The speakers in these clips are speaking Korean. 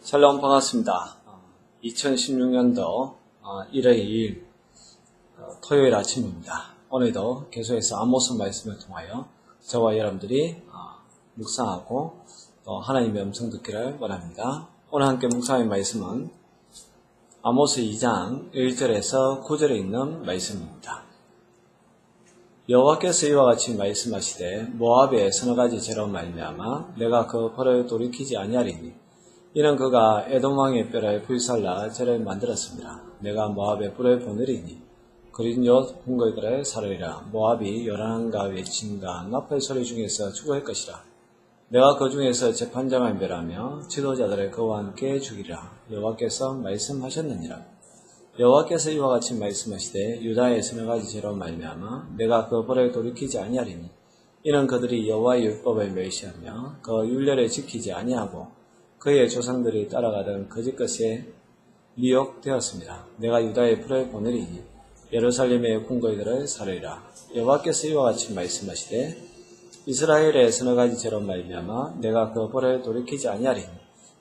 샬롬 반갑습니다. 2016년도 1월 2일 토요일 아침입니다. 오늘도 계속해서 아모스 말씀을 통하여 저와 여러분들이 묵상하고 또 하나님의 음성 듣기를 원합니다. 오늘 함께 묵상할 말씀은 아모스 2장 1절에서 9절에 있는 말씀입니다. 여호와께서 이와 같이 말씀하시되 모압의 서너 가지 죄로 말미암아 내가 그 벌을 돌이키지 아니하리니 이는 그가 에돔 왕의 뼈를 불살라 죄를 만들었습니다. 내가 모압에 불을 보내리니 그린 옅 궁궐들을 사르리라. 모압이 요란함과 외침과 나팔 소리 중에서 죽어갈 것이라. 내가 그 중에서 재판장을 멸하며 지도자들을 그와 함께 죽이라. 여호와께서 말씀하셨느니라. 여호와께서 이와 같이 말씀하시되 유다의 서너 가지 죄로 말미암아 내가 그 벌을 돌이키지 아니하리니 이는 그들이 여호와의 율법을 멸시하며 그 율례를 지키지 아니하고 그의 조상들이 따라가던 거짓 것에 미혹되었습니다. 내가 유다의 불을 보내리니 예루살렘의 궁궐들을 사르리라. 여호와께서 이와 같이 말씀하시되 이스라엘의 서너 가지 죄로 말미암아 내가 그 벌을 돌이키지 아니하리니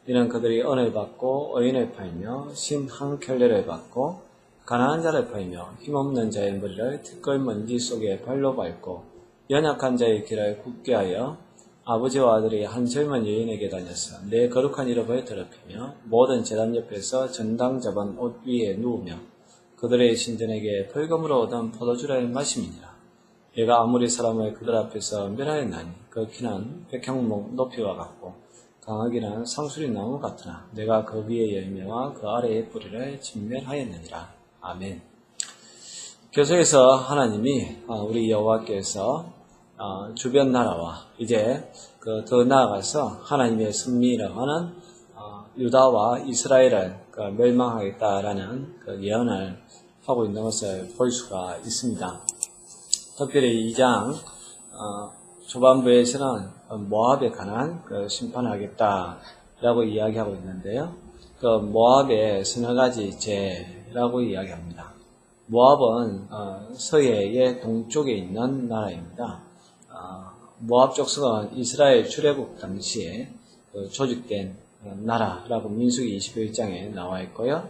이는 그들이 언을 받고 의인을 팔며 신 한 켤레를 받고 가난한 자를 팔며 힘없는 자의 머리를 티끌 먼지 속에 발로 밟고 연약한 자의 길을 굳게 하여 아버지와 아들이 한 젊은 여인에게 다녀서 내 거룩한 이름을 더럽히며 모든 제단 옆에서 전당 잡은 옷 위에 누우며 그들의 신전에게 벌금으로 얻은 포도주를 마심이니라. 얘가 아무리 사람을 그들 앞에서 멸하였나니 그 키는 백향목 높이와 같고 강하기는 상수리 나무 같으나 내가 그 위의 열매와 그 아래의 뿌리를 진멸하였느니라. 아멘. 계속해서 하나님이 우리 여호와께서 주변 나라와 이제 더 나아가서 하나님의 승리라고 하는 유다와 이스라엘을 멸망하겠다라는 예언을 하고 있는 것을 볼 수가 있습니다. 특별히 2장 초반부에서는 모압에 관한 심판하겠다라고 이야기하고 있는데요. 모압의 서너 가지 죄라고 이야기합니다. 모압은 서해의 동쪽에 있는 나라입니다. 모압 족속은 이스라엘 출애굽 당시에 조직된 나라라고 민수기 21장에 나와 있고요.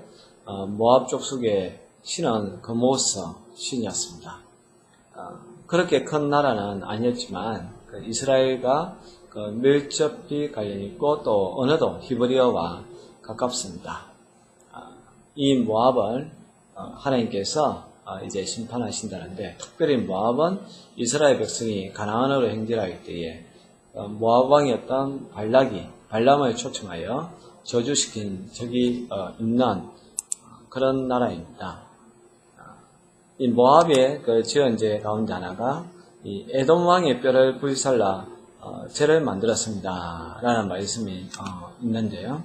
모압 족속의 신은 그모스 신이었습니다. 그렇게 큰 나라는 아니었지만 이스라엘과 밀접히 관련이 있고 또 언어도 히브리어와 가깝습니다. 이 모압을 하나님께서 이제 심판하신다는데 특별히 모압은 이스라엘 백성이 가나안으로 행진하기 때에 모압 왕이었던 발람을 초청하여 저주시킨 적이 있는 그런 나라입니다. 이 모압의 지은 죄 가운데 하나가 이 에돔 왕의 뼈를 불살라 죄를 만들었습니다 라는 말씀이 있는데요.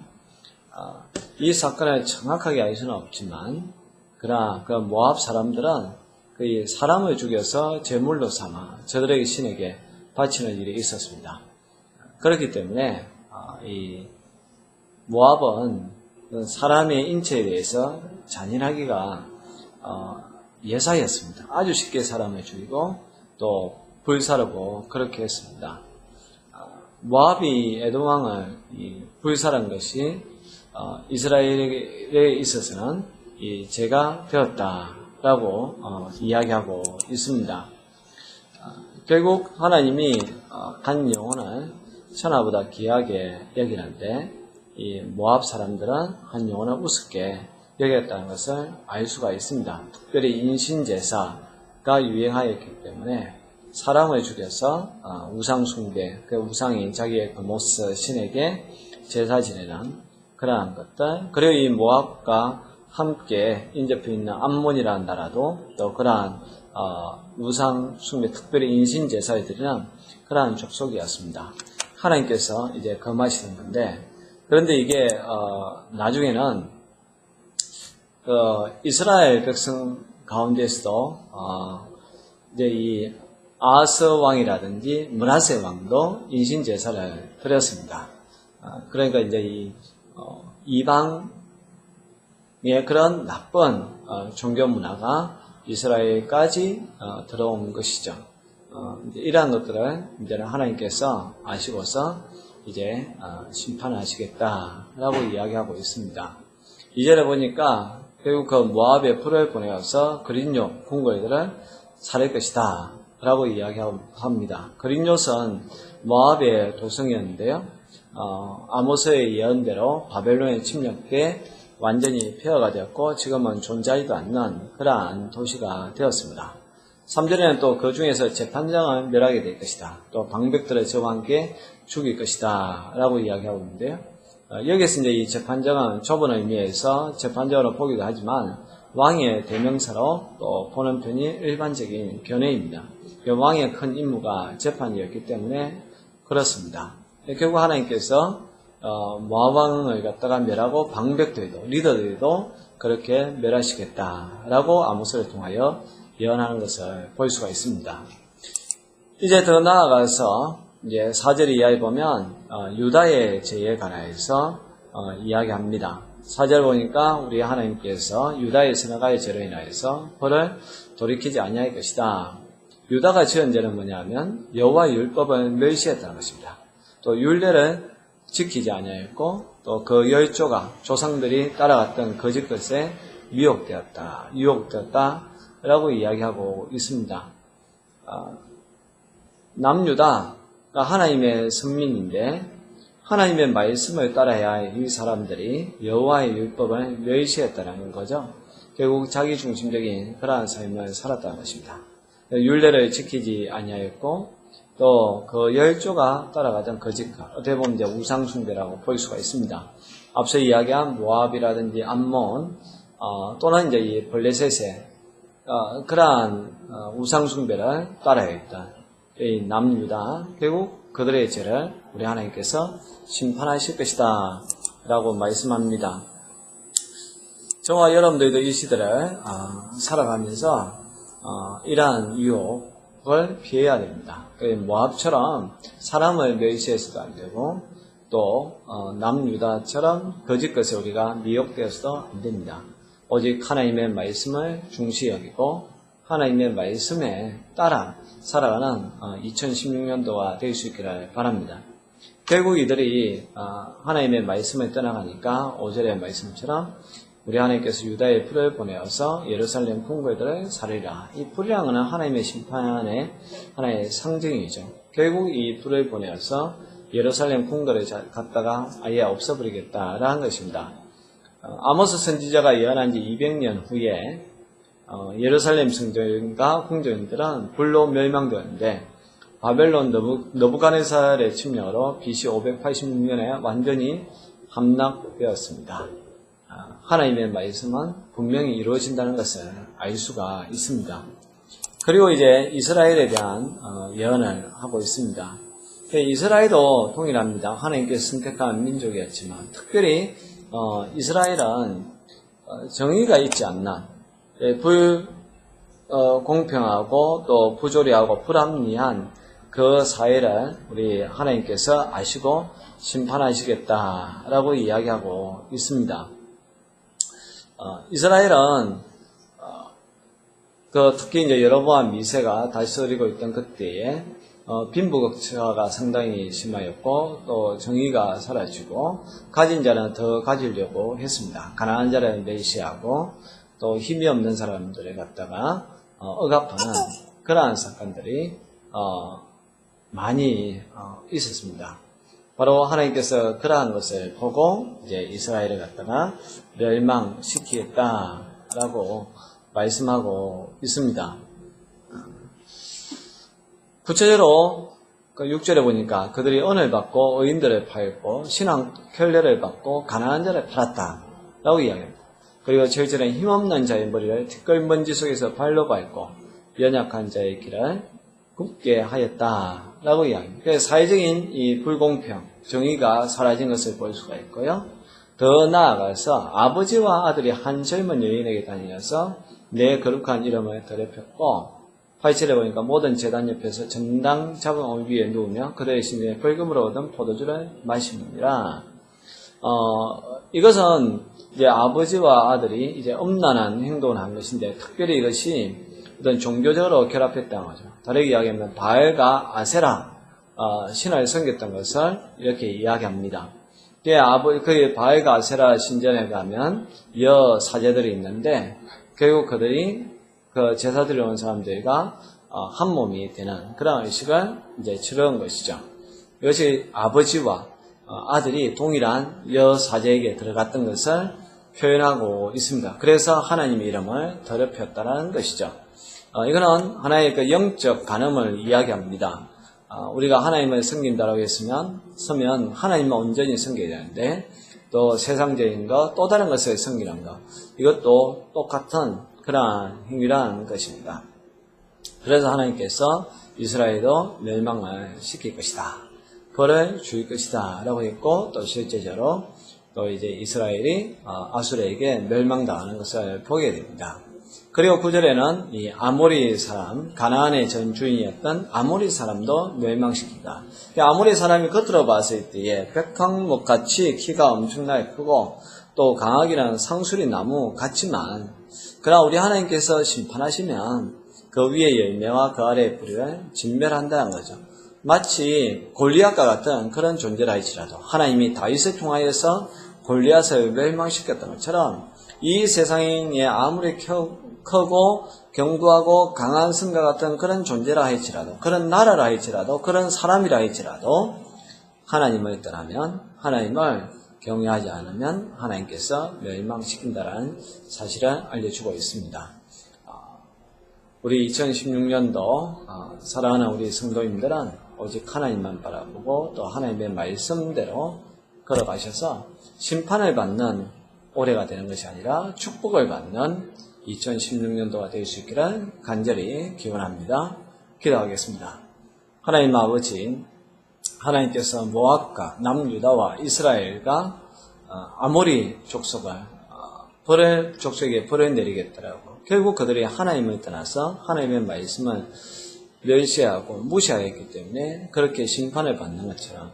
이 사건을 정확하게 알 수는 없지만 그러나 모압 사람들은 그 사람을 죽여서 제물로 삼아 저들에게 신에게 바치는 일이 있었습니다. 그렇기 때문에 이 모압은 사람의 인체에 대해서 잔인하기가 예사였습니다. 아주 쉽게 사람을 죽이고 또 불사르고 그렇게 했습니다. 모압이 에돔 왕을 불살한 것이 이스라엘에 있어서는 이 죄가 되었다라고 이야기하고 있습니다. 결국 하나님이 한 영혼을 천하보다 귀하게 여기는데 이 모압 사람들은 한 영혼을 우습게 여겼다는 것을 알 수가 있습니다. 특별히 인신제사가 유행하였기 때문에 사람을 죽여서 우상 숭배, 그 우상인 자기의 그모스 신에게 제사 지내는 그러한 것들, 그리고 이 모압과 함께 인접해 있는 암몬이라는 나라도 또 그러한 우상 숭배, 특별히 인신 제사에 드리는 그러한 족속이었습니다. 하나님께서 이제 금하시는 건데, 그런데 이게 나중에는 이스라엘 백성 가운데서도 이제 이 아하스 왕이라든지 므낫세 왕도 인신 제사를 드렸습니다. 그러니까 이제 이 이방의 그런 나쁜 종교 문화가 이스라엘까지 들어온 것이죠. 이러한 것들을 이제는 하나님께서 아시고서 이제 심판하시겠다라고 이야기하고 있습니다. 2절에 보니까 결국 그 모압의 풀을 보내어서 그린요 궁궐들을 살릴 것이다 라고 이야기합니다. 그린요는 모압의 도성이었는데요. 아모스의 예언대로 바벨론에 침략돼 완전히 폐허가 되었고 지금은 존재하지도 않는 그러한 도시가 되었습니다. 3절에는 또 그 중에서 재판장을 멸하게 될 것이다. 또 방백들을 저와 함께 죽일 것이다 라고 이야기하고 있는데요. 여기서 이제 이 재판장은 좁은 의미에서 재판장으로 보기도 하지만 왕의 대명사로 또 보는 편이 일반적인 견해입니다. 왕의 큰 임무가 재판이었기 때문에 그렇습니다. 결국 하나님께서 모압 왕을 갖다가 멸하고 방백들도 리더들도 그렇게 멸하시겠다라고 아모스를 통하여 예언하는 것을 볼 수가 있습니다. 이제 더 나아가서 이제 4절 이하에 보면 유다의 죄에 관하여서 이야기합니다. 4절 보니까 우리 하나님께서 유다의 서너 가지 죄로 인하여서 벌을 돌이키지 아니할 것이다. 유다가 지은 죄는 뭐냐면 여호와의 율법을 멸시했다는 것입니다. 또 율례를 지키지 아니하였고 또 그 열조가 조상들이 따라갔던 거짓 것에 유혹되었다라고 이야기하고 있습니다. 남유다가 하나님의 선민인데 하나님의 말씀을 따라야 할 이 사람들이 여호와의 율법을 멸시했다는 거죠. 결국 자기중심적인 그러한 삶을 살았다는 것입니다. 율례를 지키지 아니하였고 또 그 열조가 따라가던 거짓과 어떻게 보면 이제 우상숭배라고 볼 수가 있습니다. 앞서 이야기한 모압이라든지 암몬 또는 이제 이 블레셋의 그러한 우상숭배를 따라했던 이 남유다 결국 그들의 죄를 우리 하나님께서 심판하실 것이다 라고 말씀합니다. 저와 여러분들도 이 시대를 살아가면서 이러한 유혹을 피해야 됩니다. 모압처럼 사람을 멸시해서도 안 되고 또 남유다처럼 거짓 것에 우리가 미혹되어서도 안 됩니다. 오직 하나님의 말씀을 중시 여기고 하나님의 말씀에 따라 살아가는 2016년도가 될 수 있기를 바랍니다. 결국 이들이 하나님의 말씀을 떠나가니까 5절의 말씀처럼 우리 하나님께서 유다의 풀을 보내어서 예루살렘 궁궐들을 살리라. 이 풀이라는 것은 하나님의 심판의 하나의 상징이죠. 결국 이 풀을 보내어서 예루살렘 궁궐을 갖다가 아예 없애버리겠다라는 것입니다. 아모스 선지자가 예언한 지 200년 후에 예루살렘 성전과 궁전들은 불로 멸망되었는데 바벨론 너부갓네살의 침략으로 BC 586년에 완전히 함락되었습니다. 하나님의 말씀은 분명히 이루어진다는 것을 알 수가 있습니다. 그리고 이제 이스라엘에 대한 예언을 하고 있습니다. 이스라엘도 동일합니다. 하나님께서 선택한 민족이었지만 특별히 이스라엘은 정의가 있지 않나 불공평하고 또 부조리하고 불합리한 그 사회를 우리 하나님께서 아시고 심판하시겠다라고 이야기하고 있습니다. 이스라엘은 특히 이제 여로보암 2세가 다스리고 있던 그때에 빈부격차가 상당히 심하였고 또 정의가 사라지고 가진 자는 더 가지려고 했습니다. 가난한 자를 멸시하고 또 힘이 없는 사람들을 갖다가 억압하는 그러한 사건들이 많이 있었습니다. 바로 하나님께서 그러한 것을 보고 이제 이스라엘을 갖다가 멸망시키겠다라고 말씀하고 있습니다. 구체적으로 6절에 보니까 그들이 언을 받고 의인들을 팔고 신앙 켤레를 받고 가난한 자를 팔았다라고 이야기합니다. 그리고 7절에 힘없는 자의 머리를 티끌먼지 속에서 발로 밟고 연약한 자의 길을 굽게 하였다라고 이야기합니다. 그래서 사회적인 이 불공평, 정의가 사라진 것을 볼 수가 있고요. 더 나아가서 아버지와 아들이 한 젊은 여인에게 다니면서 내 거룩한 이름을 더럽혔고 8절에 보니까 모든 제단 옆에서 전당 잡은 올 위에 누우며 그들의 심에 벌금으로 얻은 포도주를 마십니다. 이것은 이제 아버지와 아들이 이제 음란한 행동을 한 것인데 특별히 이것이 어떤 종교적으로 결합했다는 거죠. 다르게 이야기하면 바알과 아세라 신을 섬겼던 것을 이렇게 이야기합니다. 그의 바알과 아세라 신전에 가면 여 사제들이 있는데 결국 그들이 그 제사 드려온 사람들과 한 몸이 되는 그런 의식을 이제 치러온 것이죠. 이것이 아버지와 아들이 동일한 여 사제에게 들어갔던 것을 표현하고 있습니다. 그래서 하나님의 이름을 더럽혔다는 것이죠. 이거는 하나의 그 영적 간음을 이야기합니다. 우리가 하나님을 섬긴다라고 했으면 하나님만 온전히 섬겨야 되는데 또 세상적인 것, 또 다른 것을 섬기는 것, 이것도 똑같은 그러한 행위라는 것입니다. 그래서 하나님께서 이스라엘도 멸망을 시킬 것이다. 벌을 줄 것이다. 라고 했고, 또 실제적으로 또 이제 이스라엘이 아수르에게 멸망당하는 것을 보게 됩니다. 그리고 9절에는 이 아모리 사람, 가나안의 전 주인이었던 아모리 사람도 멸망시킨다. 아모리 사람이 겉으로 봤을 때에 백항목같이 키가 엄청나게 크고 또 강하기는 상수리 나무 같지만, 그러나 우리 하나님께서 심판하시면 그 위의 열매와 그 아래의 뿌리를 진멸한다는 거죠. 마치 골리앗과 같은 그런 존재라 할지라도 하나님이 다윗을 통하여서 골리앗을 멸망시켰던 것처럼 이 세상에 아무리 크고 견고하고 강한 성과 같은 그런 존재라 할지라도, 그런 나라라 할지라도, 그런 사람이라 할지라도 하나님을 떠나면, 하나님을 경외하지 않으면 하나님께서 멸망시킨다라는 사실을 알려주고 있습니다. 우리 2016년도 사랑하는 우리 성도님들은 오직 하나님만 바라보고 또 하나님의 말씀대로 걸어가셔서 심판을 받는 올해가 되는 것이 아니라 축복을 받는 2016년도가 될 수 있기를 간절히 기원합니다. 기도하겠습니다. 하나님 아버지, 하나님께서 모압과 남유다와 이스라엘과 아모리 족속을 족속에게 벌을 내리겠더라고. 결국 그들이 하나님을 떠나서 하나님의 말씀을 멸시하고 무시하였기 때문에 그렇게 심판을 받는 것처럼,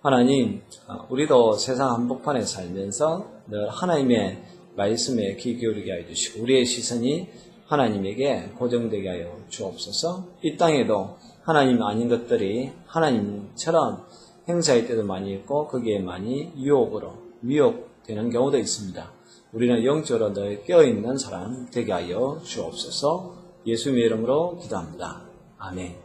하나님, 우리도 세상 한복판에 살면서 늘 하나님의 말씀에 귀 기울이게 하여 주시고 우리의 시선이 하나님에게 고정되게 하여 주옵소서. 이 땅에도 하나님 아닌 것들이 하나님처럼 행사할 때도 많이 있고 거기에 많이 유혹으로 미혹되는 경우도 있습니다. 우리는 영적으로 늘 깨어있는 사람 되게 하여 주옵소서. 예수님의 이름으로 기도합니다. 아멘.